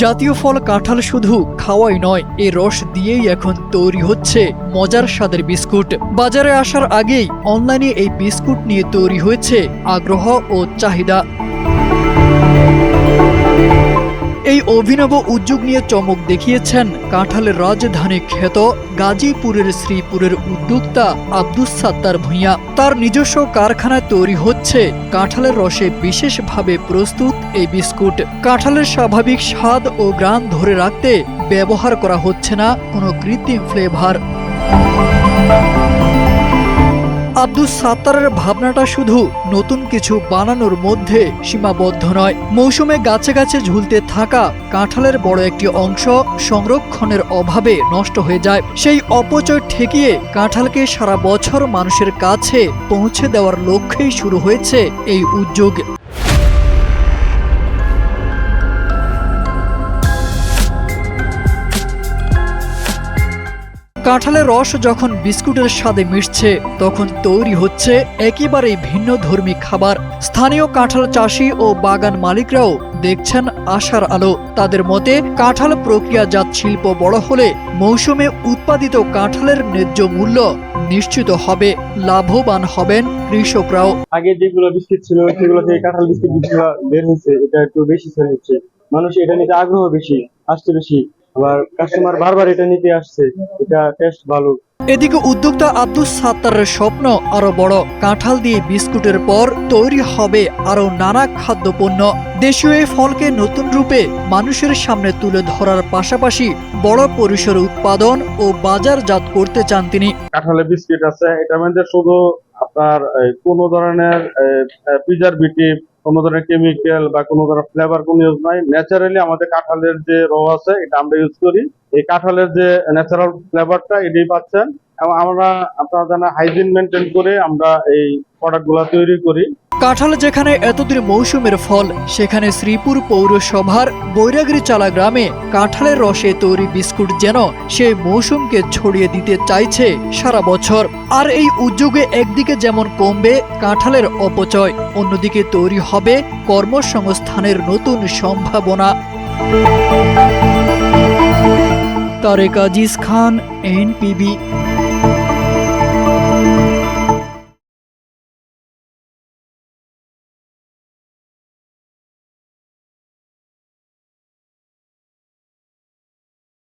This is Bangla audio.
জাতীয় ফল কাঁঠাল শুধু খাওয়াই নয়, এই রস দিয়েই এখন তৈরি হচ্ছে মজার স্বাদের বিস্কুট। বাজারে আসার আগেই অনলাইনে এই বিস্কুট নিয়ে তৈরি হয়েছে আগ্রহ ও চাহিদা। এই অভিনব উদ্যোগ নিয়ে চমক দেখিয়েছেন কাঁঠালের রাজধানী খ্যাত গাজীপুরের শ্রীপুরের উদ্যোক্তা আব্দুস সাত্তার ভূঁইয়া। তার নিজস্ব কারখানায় তৈরি হচ্ছে কাঁঠালের রসে বিশেষভাবে প্রস্তুত এই বিস্কুট। কাঁঠালের স্বাভাবিক স্বাদ ও ঘ্রাণ ধরে রাখতে ব্যবহার করা হচ্ছে না কোনো কৃত্রিম ফ্লেভার। আব্দুস সাত্তারের ভাবনাটা শুধু নতুন কিছু বানানোর মধ্যে সীমাবদ্ধ নয়, মৌসুমে গাছে গাছে ঝুলতে থাকা কাঁঠালের বড় একটি অংশ সংরক্ষণের অভাবে নষ্ট হয়ে যায়। সেই অপচয় ঠেকিয়ে কাঁঠালকে সারা বছর মানুষের কাছে পৌঁছে দেওয়ার লক্ষ্যেই শুরু হয়েছে এই উদ্যোগ। কাঁঠালের রস যখন বিস্কুটের স্বাদে মিশছে, তখন তৈরি হচ্ছে একেবারেই ভিন্ন ধর্মী খাবার। স্থানীয় কাঁঠাল চাষি ও বাগান মালিকরাও দেখছেন আশার আলো। তাদের মতে, কাঁঠাল প্রক্রিয়াজাত শিল্প বড় হলে মৌসুমে উৎপাদিত কাঁঠালের ন্যায্য মূল্য নিশ্চিত হবে, লাভবান হবেন কৃষকরাও। আগে যেগুলো বিস্কিট ছিল সেগুলো থেকে কাঁঠাল বিস্কিট বের হয়েছে, এটা একটু বেশি সেল হচ্ছে, মানুষ এটা নিতে আগ্রহ বেশি আসছে বেশি, আবার কাস্টমার বারবার এটা নিতে আসছে, এটা টেস্ট ভালো। এদিকে উদ্যোক্তা আব্দুস সাত্তারের স্বপ্ন আরো বড়। কাঁঠাল দিয়ে বিস্কুটের পর তৈরি হবে আরো নানা খাদ্যপণ্য। দেশীয় এই ফলকে নতুন রূপে মানুষের সামনে তুলে ধরার পাশাপাশি বড় পরিসরে উৎপাদন ও বাজারজাত করতে চান তিনি। কাঁঠালের বিস্কিট আছে, এটার মধ্যে শুধু আপনার কোনো ধরনের প্রিজারভেটিভ, কোনো ধরনের কেমিক্যাল বা কোনো ধরনের ফ্লেভার কোনো ইউজ নাই। ন্যাচারালি আমাদের কাঁঠালের যে র আছে এটা আমরা ইউজ করি। এই কাঁঠালের যে ন্যাচারাল ফ্লেভারটা এটাই পাচ্ছেন, এবং আমরা আপনারা জানেন হাইজিন মেনটেন করে আমরা এই প্রোডাক্টগুলো তৈরি করি। কাঁঠাল যেখানে এতদিন মৌসুমের ফল, সেখানে শ্রীপুর পৌরসভার বৈরাগিরি চালা গ্রামে কাঁঠালের রসে তৈরি বিস্কুট যেন সেই মৌসুমকে ছড়িয়ে দিতে চাইছে সারা বছর। আর এই উদ্যোগে একদিকে যেমন কমবে কাঁঠালের অপচয়, অন্যদিকে তৈরি হবে কর্মসংস্থানের নতুন সম্ভাবনা। তারেক আজিজ খান, NPB।